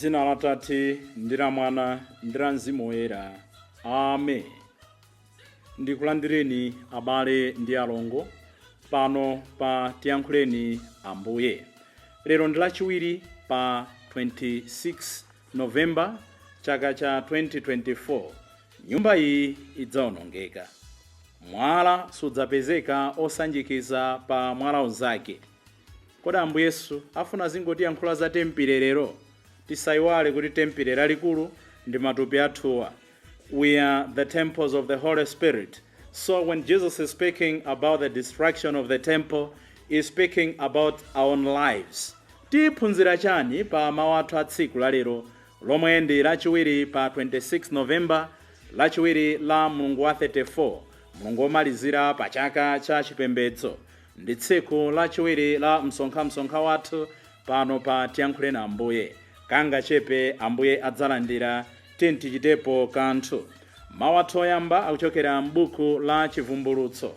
Dzina la Tate ndi la Mwana ndi la Mzimu Woyera. Amen. Ndikulandireni abale ndi alongo pano pa Tiyankhuleni Ambuye. Lero ndi lachiwiri pa 26 Novemba chaka cha 2024. Nyumba iyi idzawonongeka. Mwala sudzapezeka osanjikiza pa mwala unzake. Kodi Ambuye Yesu afuna zingotiyankhula za tempere lero? Tisaiwale kuti tempere lalikulu ndi matupi athuwa. We are the temples of the Holy Spirit. So when Jesus is speaking about the destruction of the temple, he is speaking about our own lives. Tiphunzira chani pa mawu athu a tsiku lalero lomwe ndi lachiwiri pa 26 November, lachiwiri la mulungu wa 34, mulungu womalizira pa chaka cha chipembedzo. Ndi tsiku lachiwiri la msonkha wathu pano pa Tiyankhuleni Ambuye. Kanga chepe Ambuye adzalandira tichitepo kanthu. Mawu athu oyamba akuchokera m'buku la Chivumbulutso,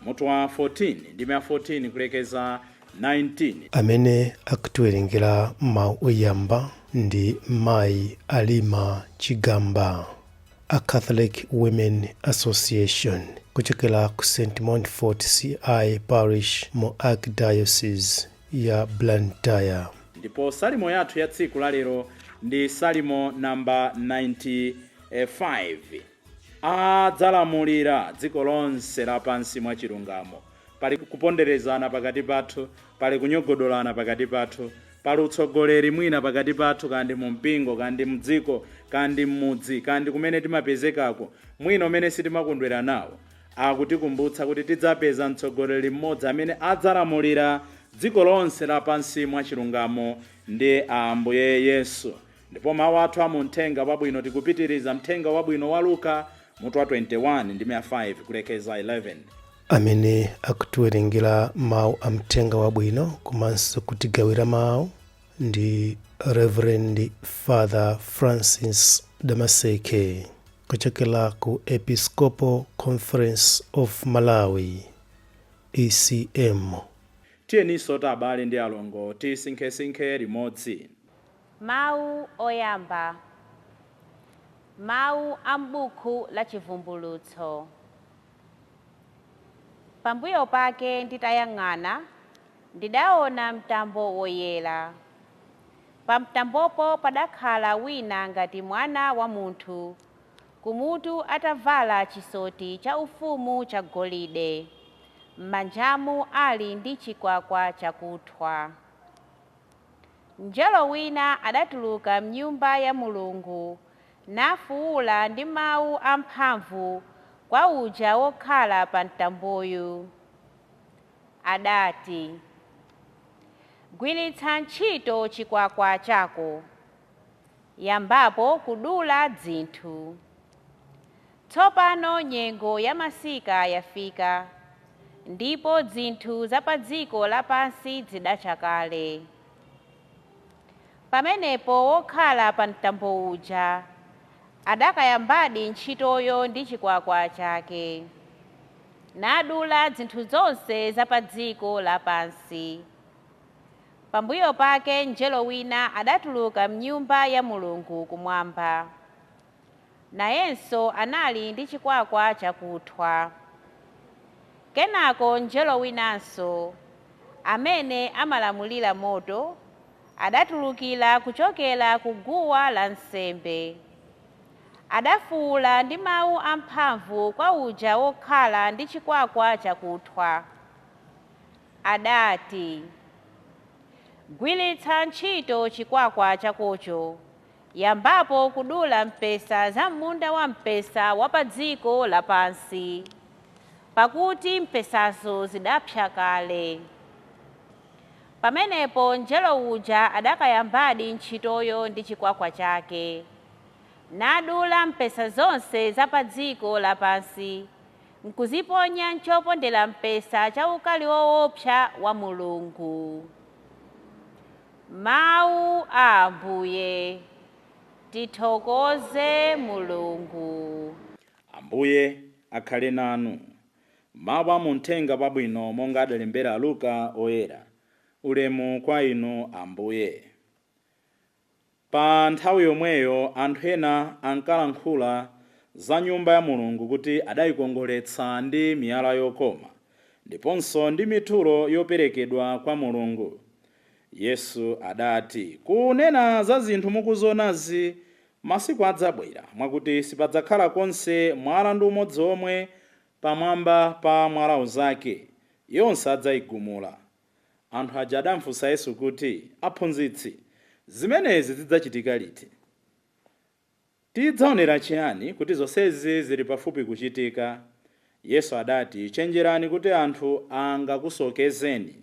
mutu wa 14 ndi 14 kulekeza 19. Amene akutiwerengera mawu oyamba ndi Mayi Alima Chigamba, a Catholic Women Association, kuchokera ku St. Montfort CI Parish mu Archdiocese ya Blantyre. Ndipo salimo yathu ya tsiku lalero ndi salimo namba 95. Adzalamulira dziko lonse lapansi mwa chilungamo. Pali kuponderezana pakati pathu, pali kunyogodolana pakati pathu, pali utsogoleri mwina pakati pathu, kandi mu mpingo, kandi mdziko, kandi m'mudzi, kandi kumene timapezekako, mwina umene sitimakondwera nawo. Akutikumbutsa kuti tidzapeza mtsogoleri mmodzi amene adzalamulira dziko lonse lapansi mwa chilungamo, ndi Ambuye Yesu. Ndipo mawu athu amuthenga wabwino tikupitiriza mthenga wabwino wa Luka, mutu wa 21 ndi 5 kulekeza 11. Amene akutiwerengera mawu amthenga wabwino komanso kutigawira mawu ndi Reverend Father Francis Damaseke, kuchokera ku Episcopal Conference of Malawi, ECM. Tiyeniso abale ndi alongo tisinkhesinkhe limodzi. Mawu oyamba. Mawu a m'buku la Chivumbulutso. Pambuyo pake nditayang'ana, ndidaona mtambo woyera. Pa mtambopo padakhala wina ngati mwana wa munthu, kumutu atavala chisoti cha ufumu cha golide, m'manjamu ali ndi chikwakwa chakuthwa. Mngelo wina adatuluka m'nyumba ya Mulungu, nafuwula ndi mawu amphamvu kwa uja wokhala pa mtamboyu. Adati, "Gwiritsa ntchito chikwakwa chako, yambapo kudula dzinthu. Tsopano nyengo ya masika yafika, ndipo zinthu za pa dziko lapansi zidacha kale." Pamenepo wokhala pa mtambo uja adakayambadi ntchitoyo ndi chikwakwa chake, nadula zinthu zonse za pa dziko lapansi. Pambuyo pake mngelo wina adatuluka m'nyumba ya Mulungu kumwamba, nayenso anali ndi chikwakwa chakuthwa. Kenako mngelo winanso, amene amalamulira moto, adatulukira kuchokera ku guwa lansembe. Adafuwula ndi mawu amphamvu kwa uja wokhala ndi chikwakwa chakuthwa. Adati, "Gwiritsa ntchito chikwakwa chakocho, yambapo kudula mpesa za munda wa mpesa wa pa dziko lapansi, pakuti mpesazo zidapsa kale." Pamenepo mngelo uja adakayambadi ntchitoyo ndi chikwakwa chake, nadula mpesa zonse za pa dziko lapansi, nkuziponya m'chopondera mpesa cha ukali woopsa wa Mulungu. Mawu a Ambuye. Tithokoze Mulungu. Ambuye akhale nanu. Mawu amuthenga wabwino monga adalembera Luka oyera. Ulemu kwa inu Ambuye. Pa nthawi yomweyo anthu ena ankalankhula za nyumba ya Mulungu kuti adayikongoletsa ndi miyala yokoma ndiponso ndi mitulo yoperekedwa kwa Mulungu. Yesu adati, kunena za zinthu mukuzionazi, masiku adzabwera mwakuti sipadzakhala konse mwala ndi umodzi omwe pamwamba pa mwala unzake, yonse adzayigumula. Anthu aja adamufunsa Yesu kuti, aphunzitsi, zimenezi zidzachitika liti? Tidzaonera chiyani kuti zonsezi zili pafupi kuchitika? Yesu adati, chenjerani kuti anthu angakusokezeni,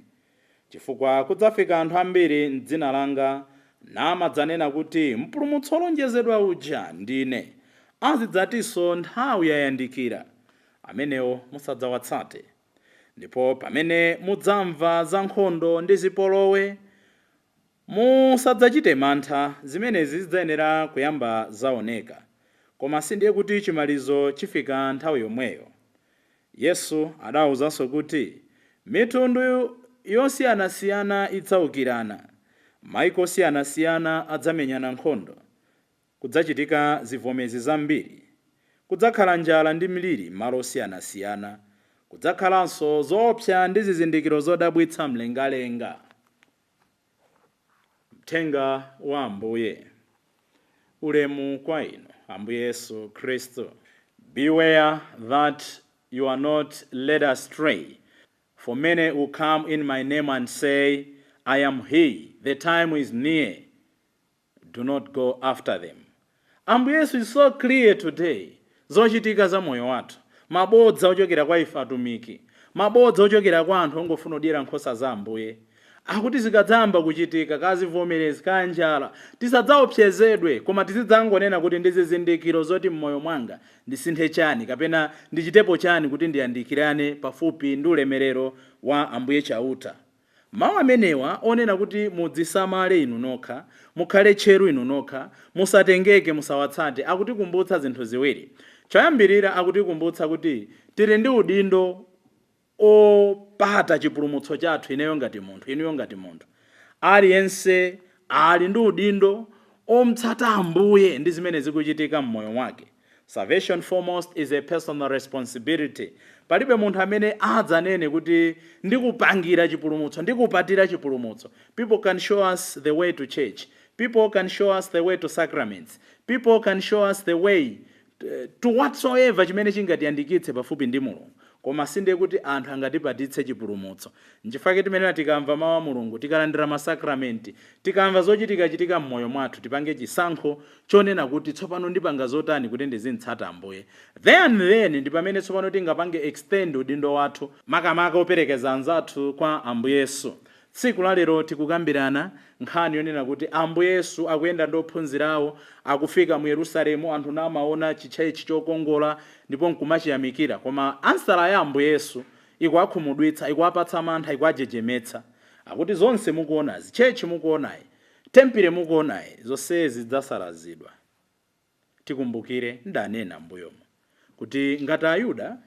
chifukwa kudzafika anthu ambiri m'dzina langa namadzanena kuti mpulumutsi wolonjezedwa uja ndine, azidzatinso nthawi yayandikira, amenewo musadzawatsate. Ndipo pamene mudzamva za nkhondo ndi zipolowe, musadzachite mantha, zimenezi zidzayenera kuyamba zaoneka, koma sindiye kuti chimalizo chifika nthawi yomweyo. Yesu adawuzanso kuti mitundu yosiyanasiyana idzaukirana, maiko osiyanasiyana adzamenyana nkhondo, kudzachitika zivomezi zambiri, kudzakhala njala ndi mliri malo osiyanasiyana, kudzakhalanso zoopsa ndi zizindikiro zodabwitsa mlengalenga. Mthenga wa Ambuye. Ulemu kwa inu, Ambuye Yesu Kristo. Beware that you are not led astray, for many will come in my name and say, I am he, the time is near. Do not go after them. Ambuye Yesu is so clear today. Zochitika za moyo wathu, mabodza ochokera kwa ife atumiki, mabodza ochokera kwa anthu ongofuna kudyera nkhosa za Ambuye, akuti zikadzamba kuchitika kazivomerezi ka njala, tisadzaopsezedwe, koma tizidzangonena kuti ndi zizindikiro zoti mmoyo mwanga ndisinthe chani kapena ndichitepo chani kuti ndiyandikirane pafupi ndi ulemerero wa Ambuye chauta. Mawu amenewa onena kuti mudzisamale inu nokha, mukhale tcheru inu nokha, musatengeke musawatsate, akutikumbutsa zinthu ziwiri. Choyambirira akutikumbutsa kuti tili ndi udindo opata chipulumutso chathu ineyo ngati munthu. Aliyense ali ndi udindo omtsata Ambuye ndi zimene zikuchitika mmoyo wake. Salvation foremost is a personal responsibility. Palibe munthu amene adzanene kuti ndikupangira chipulumutso, ndikupatira chipulumutso. People can show us the way to church. People can show us the way to sacraments. People can show us the way to whatsoever chimene chingatiyandikitse pafupi ndi Mulungu. Koma sinde kuti anthu angatipatitse chipulumutso. Nchifukwa timenera tikamva mawu a Mulungu, tikalandira masakramenti, tikamva zochitika mmoyo mwathu, tipange chisankho chonena kuti tsopano ndipanga zotani kuti ndizintsata Ambuye. Then ndi pamene tsopano tingapange extend udindo wathu makamaka operekeza anzathu kwa Ambuye Yesu. Tsiku la lero tikukambirana nkhani yonena kuti Ambuye Yesu akuyenda ndi ophunzirawo, akufika mu Yerusalemu, anthu namaona chitchalitchi chokongola ndipo nkumachiyamikira, koma ansala ya Ambuye Yesu ikuwakhumudwitsa, ikuwapatsa mantha, ikuwajejemetsa. Akuti zonse mukuonazi, tchalitchi mukuonayi, tempile mukuonayi, zonsezi zidzasalazidwa. Tikumbukire ndanena mbuyomo kuti ngati Ayuda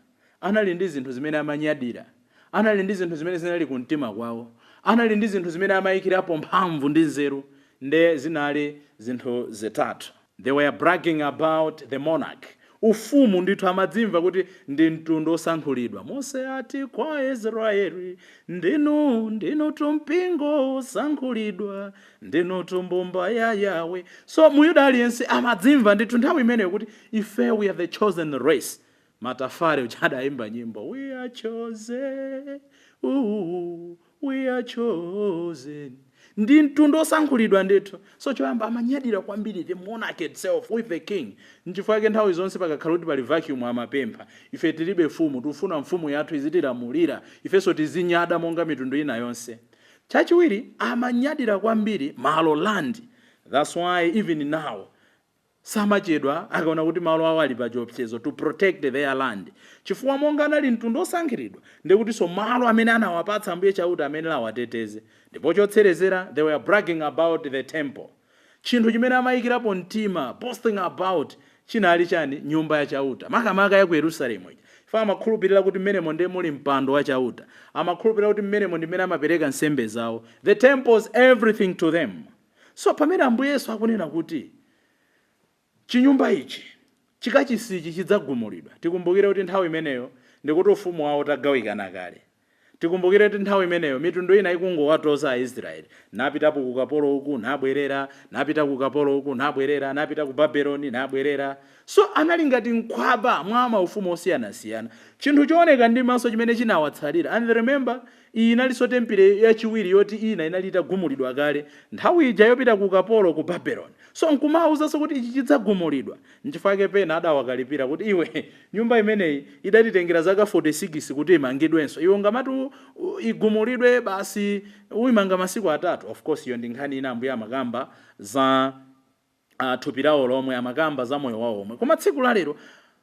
anali ndi zinthu zimene amanyadira, anali ndi zinthu zimene zinali kumtima kwawo, anali ndi zinthu zimene amayikirapo mphamvu ndi nzeru, nde zinali zinthu zitatu. They were bragging about the monarch. Ufumu ndithu amadzimva kuti ndi mtundu osankhulidwa. Mose ati kwa Israeli, ndinu tumpingo osankhulidwa, ndinu tumbumba ya Yahweh. So Muyuda aliyense amadzimva ndithu nthawi imeneyo kuti ife we are the chosen race. Matafari uchadayimba nyimbo, we are chosen, we are chosen. Ndi mtundu osankhulidwa ndithu. So choyamba amanyadira kwambiri the monarch itself with the king. Nchifukwa nthawi zonse pakakhala kuti pali vacuum amapempha, ife tilibe mfumu, tufuna mfumu yathu izitilamulira, ifenso tizinyada monga mitundu ina yonse. Chachiwiri amanyadira kwambiri malo land. That's why even now samachedwa akaona kuti malo awo ali pa chiopsezo to protect their land. Chifukwa monga anali mtundu osankhidwa, ndikuti so malo amene anawapatsa Ambuye chauta amene awateteze. Ndipo chotserezera, they were bragging about the temple. Chinthu chimene amayikirapo mtima, boasting about, chinali chani? Nyumba ya chauta, makamaka ya ku Yerusalemu. Ifa amakhulupirira kuti mmenemo ndiye muli mpando wa chauta, amakhulupirira kuti mmenemo ndi mmene amapereka nsembe zawo. The temple is everything to them. So pamene Ambuye Yesu akunena kuti chinyumba ichi chikachisichi chidzagumulidwa, tikumbukire kuti nthawi imeneyo ndikuti ufumu wawo tagawikana kale. Tikumbukire kuti nthawi imeneyo mitundu ina ikungowatoza Aisraeli, napita ku ukapolo uku nabwerera, napita ku ukapolo uku nabwerera, napita ku Babeloni nabwerera. So anali ngati nkhwapa mwa maufumu osiyanasiyana, chinthu chooneka ndi maso chimene chinawatsalira. And remember, iyi inalinso tempere yachiwiri yoti ina inali itagumulidwa kale nthawi ija yopita ku ukapolo ku Babeloni. So nkumawuzanso kuti ichi chidzagumulidwa. Nchifukwa pena adawakalipira kuti iwe nyumba imeneyi idatitengera zaka 46 kuti imangidwenso, iwe ngamati igumulidwe basi uimanga masiku atatu. Of course iyo ndi nkhani ina Ambuye amakamba za thupi lawo lomwe, amakamba za moyo wawo omwe. Koma tsiku la lero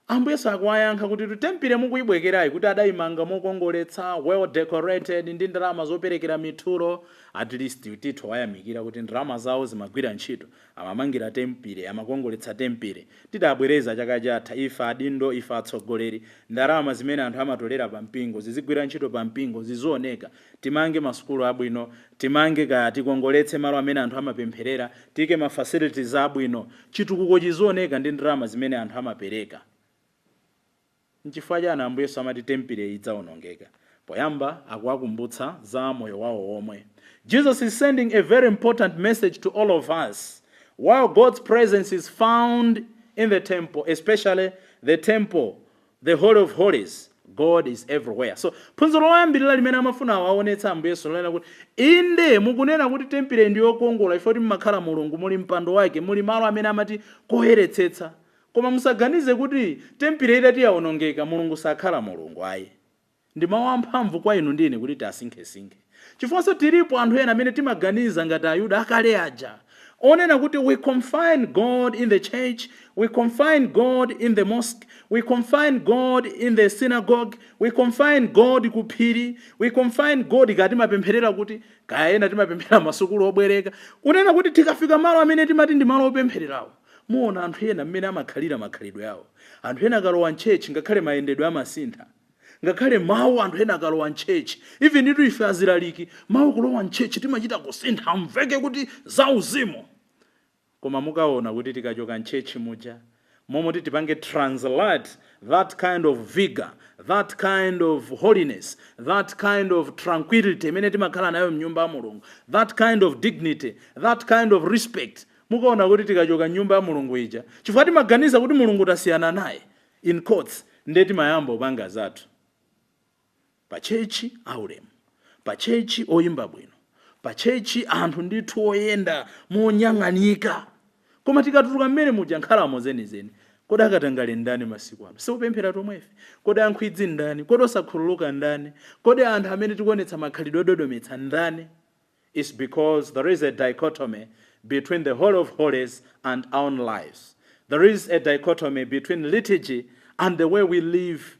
Ambuye Yesu akuwayankha kuti tempere mukuyibwekerayi kuti adayimanga mokongoletsa, well decorated, ndi ndalama zoperekera mithulo. At least tithu wayamikira kuti ndalama zawo zimagwira ntchito, amamangira tempere, amakongoletsa tempere. Tidabwereza chaka chatha, ife adindo, ife atsogoleri, ndalama zimene anthu amatolera pa mpingo zizigwira ntchito pa mpingo zizooneka. Timange masukulu abwino, timange tikongoletse malo amene anthu amapempherera, tike ma facilities abwino, chitukuko chizooneka ndi ndalama zimene anthu amapereka. Nchifukwa chani Ambuye Yesu amati tempere idzaonongeka? Poyamba akuwakumbutsa za moyo wawo omwe. Jesus is sending a very important message to all of us. While God's presence is found in the temple, especially the temple, the Holy of Holies, God is everywhere. So phunziro loyambirira limene amafuna awaonetsa Ambuye Yesu lolera kuti inde mukunena kuti tempere ndi yokongola ifoti mmakhala Mulungu, muli mpando wake, muli malo amene amati koyeretsetsa. Koma musaganize kuti tempere idati yaonongeka Mulungu sakhala Mulungu ayi. Ndi mawu amphamvu kwa inu ndine kuti tasinkhe-sinkhe. Chifukwa tilipo anthu ena amene timaganiza ngati Ayuda akale aja, onena kuti we confine God in the church, we confine God in the mosque, we confine God in the synagogue, we confine God ku phiri, we confine God ngati mapempherera kuti kaya ena timapemphera masukulu obwereka. Unena kuti tikafika malo amene timati ndi malo opemphererawo, muona anthu ena mmene amakhalira makhalidwe yawo. Anthu ena akalowa mchechi ngakhale mayendedwe amasintha. Ngakhale mawu anthu ena akalowa mchechi, even itu ife azilaliki, mawu kulowa mchechi timachita kusintha mveke kuti zauzimu. Koma mukaona kuti tikachoka mchechi muja, momoti tipange translate that kind of vigor, that kind of holiness, that kind of tranquility imene timakhala nayo mnyumba ya Mulungu, that kind of dignity, that kind of respect. Mukaona kuti tikachoka nyumba ya Mulungu ija, chifukwa timaganiza kuti Mulungu tasiyana naye. In quotes, ndeti mayamba upanga zathu. Pachechi aulemu, pachechi oyimba bwino, pachechi anthu ndithu oyenda monyang'anika. Koma tikatuluka mmene muja nkhalamo zenizeni, kodi akatangale ndani masiku ano? Siupemphera tomwefe. Kodi ankhwidzi ndani? Kodi osakhululuka ndani? Kodi anthu amene tikuonetsa makhalidwe ododometsa ndani? It's because there is a dichotomy between the Holy of Holies and our own lives. There is a dichotomy between liturgy and the way we live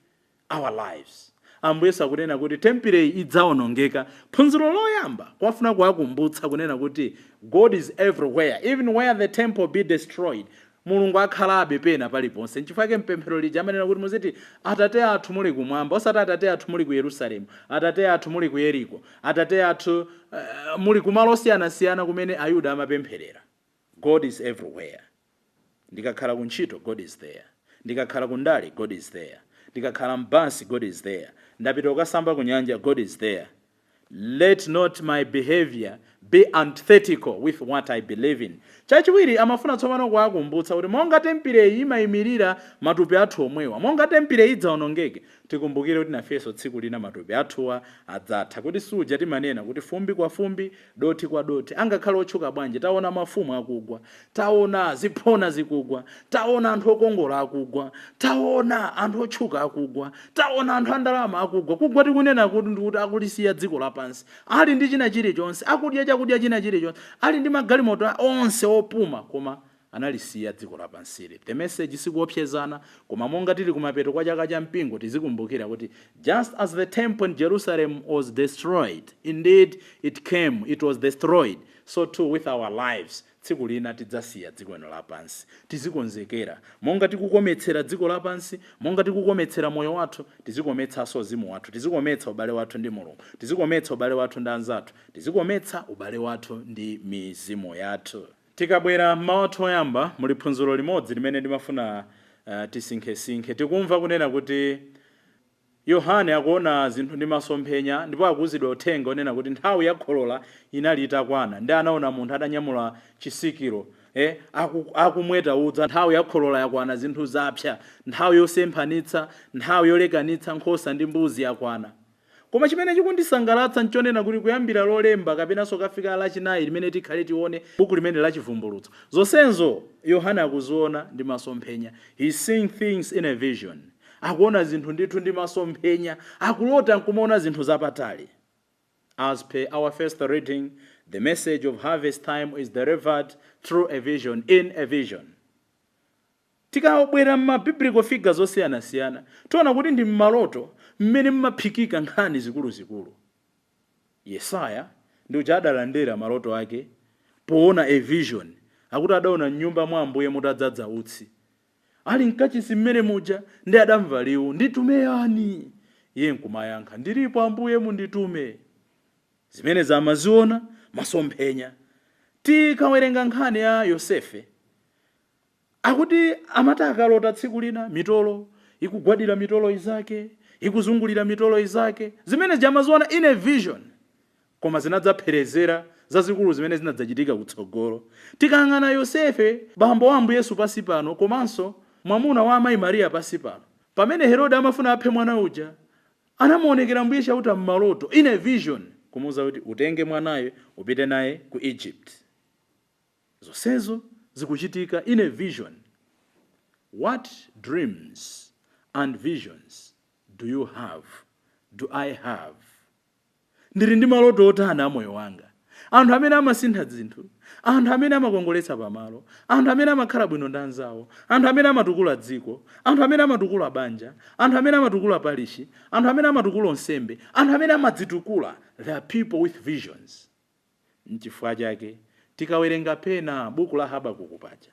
our lives. Ambuye Yesu akunena kuti tempere idzaonongeka. Phunziro loyamba kwafuna kuwakumbutsa kunena kuti God is everywhere, even where the temple be destroyed. Mulungu akhalabe pena paliponse. Nchifukwa mpemphero lija amanena kuti muziti Atate athu muli kumwamba, osati Atate athu muli ku Yerusalemu, Atate athu muli ku Yeriko, Atate athu muli kumalo osiyanasiyana kumene Ayuda amapempherera. God is everywhere. Ndikakhala kuntchito, God is there. Ndikakhala kundale, God is there. Ndikakhala mbasi, God is there. Ndapita ukasamba kunyanja, God is there. Let not my behavior be antithetical with what I believe in. Chachiwiri amafuna tsopano kuwakumbutsa kuti monga tempere imayimirira matupi athu omwewa, monga tempere idzaonongeke, tikumbukire kuti nafenso tsiku lina matupi athuwa adzatha. Kuti suja timanena kuti fumbi kwa fumbi, doti kwa doti. Angakhala otchuka bwanji, taona mafumu akugwa, taona ziphona zikugwa, taona anthu okongola akugwa, taona anthu otchuka akugwa, taona anthu andalama akugwa. Kugwa tikunena kuti akulisiya dziko lapansi, ali ndi china chilichonse, akudya chakudya china chilichonse, ali ndi magalimoto onse opuma, koma analisiya dziko lapansili. The message sikuopsezana, koma monga tili kumapeto kwa chaka cha mpingo tizikumbukira kuti just as the temple in Jerusalem was destroyed, indeed it came, it was destroyed, so too with our lives. Tsiku lina tidzasiya dziko lapansi. Tizikonzekera monga tikukometsera dziko lapansi, monga tikukometsera moyo wathu, tizikometsanso uzimu wathu, tizikometsa ubale wathu ndi Mulungu, tizikometsa ubale wathu ndi anzathu, tizikometsa ubale wathu ndi mizimu yathu. Tikabwera m'mawu oyamba muli phunziro limodzi limene ndimafuna tisinkhesinkhe. Tikumva kunena kuti Yohane akuona zinthu ndi masomphenya, ndipo akuwuzidwa uthenga onena kuti nthawi yakholola inali itakwana. Ndi anaona munthu adanyamula chisikiro akumweta udza. Nthawi yakholola yakwana, zinthu zapsa, nthawi yosemphanitsa, nthawi yolekanitsa nkhosa ndi mbuzi yakwana. Koma chimene chikundisangalatsa nchonena kuti kuyambira lolemba kapenanso kafika lachinayi limene tikhale tione buku limene la chivumbulutso, zonsezo Yohane akuziona ndi masomphenya. He is seeing things in a vision. Akuona zinthu ndithu ndi masomphenya, akulota nkumaona zinthu zapatali. As per our first reading, the message of harvest time is delivered through a vision, in a vision. Tikabwera m'mabiblical figures zosiyanasiyana, tiona kuti ndi mmaloto mmene mmaphikika nkhani zikuluzikulu. Yesaya ndi uja adalandira maloto ake poona a vision, akuti adaona nyumba mwa Ambuye mutadzaza utsi. Ali mkachisi mmene muja ndi adamva liwu, nditume yani? Iye nkumayankha, ndilipo Ambuye munditume. Zimene zamaziona masomphenya. Tikawerenga nkhani ya Yosefe, akuti amata akalota tsiku lina mitolo ikugwadira mitolo izake, ikuzungulira mitolo izake, zimene jamaziona in a vision, koma zinadzapherezera zazikulu zimene zinadzachitika kutsogolo. Tikang'ana Yosefe, bambo wa Ambuye Yesu pasi pano, komanso mwamuna wa amayi Maria pasi pano, pamene Herode amafuna aphe mwana uja, anamuonekera Ambuye chauta mmaloto in a vision, kumuwuza kuti utenge mwanayo upite naye ku Egypt. Zonsezo zikuchitika in a vision. What dreams and visions do you have? Do I have? Ndiri ndi maloto otani amoyo wanga. Anthu amene amasintha zinthu, anthu amene amakongoletsa pamalo, anthu amene amakhala bwino ndi anzawo, anthu amene amatukula dziko, anthu amene amatukula banja, anthu amene amatukula palishi, anthu amene amatukula nsembe, anthu amene amadzitukula. There are people with visions. N'chifukwa chake tikawerenga pena buku la Habakuku paja,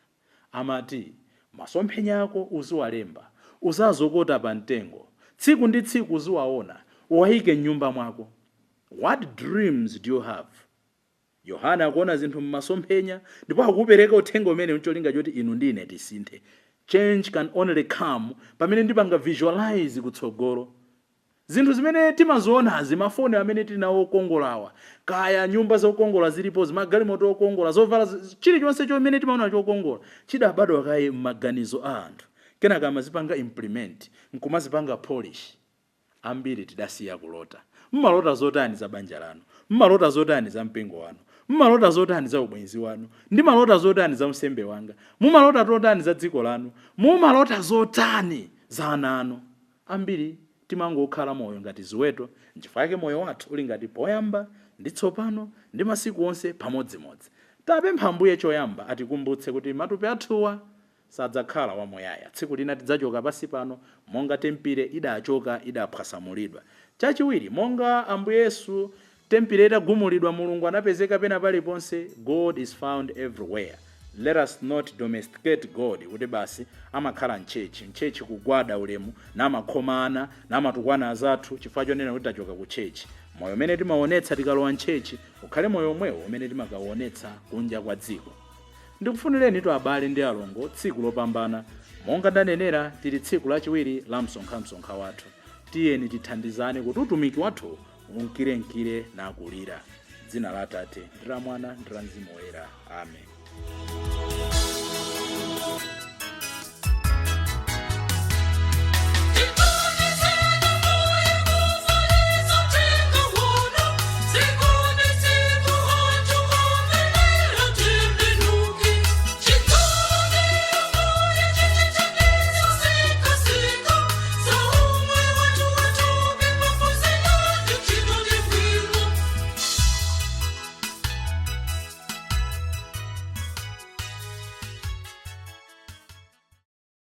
amati masomphenya ako uziwalemba, uzazokota pa mtengo, tsiku ndi tsiku uziwaona, uwayike m'nyumba mwako. What dreams do you have? Yohane akuona zinthu m'masomphenya, ndipo akupereka uthenga umene uncholinga choti inu ndine tisinthe. Change can only come pamene ndipanga visualize kutsogolo. Zinthu zimene timaziona zimafoni amene tinawo okongolawa, kaya nyumba zokongola zilipo, magalimoto okongola, zovala chilichonse chomene timaona chokongola, chidabadwa kaye m'maganizo a anthu. Kenaka amazipanga implement, nkumazipanga polish. Ambiri tidasiya kulota. Mmalota zotani za banja lanu, mmalota zotani za mpingo wanu, mmalota zotani za ubwenzi wanu, ndi malota zotani za msembe wanga, mumalota zotani za dziko lanu, mumalota zotani za ana anu. Ambiri timangokhala moyo ngati ziweto, n'chifukwa chake moyo wathu uli ngati poyamba ndi tsopano ndi masiku onse pamodzimodzi. Tapempha Ambuye choyamba atikumbutse kuti matupi athuwa sadzakhala wamuyaya. Tsiku lina tidzachoka pasi pano monga tempire idachoka idaphwasamulidwa. Chachiwiri, monga Ambuye Yesu tempire itagumulidwa, Mulungu anapezeka pena paliponse. God is found everywhere. Let us not domesticate God kuti basi amakhala mchechi kugwada ulemu namakhomana namatukwana azathu chifukwa chonena kuti tachoka ku chechi. Moyo umene timaonetsa tikalowa mchechi ukhale moyo omwewo umene timakaonetsa kunja kwa dziko. Ndikufunireni tu abale ndi alongo tsiku lopambana. Monga ndanenera tili tsiku lachiwiri la msonkha wathu. Tiyeni tithandizane kuti utumiki wathu unkirenkire na kulira. Dzina la Atate ndi la Mwana ndi la Mzimu Woyera. Amen.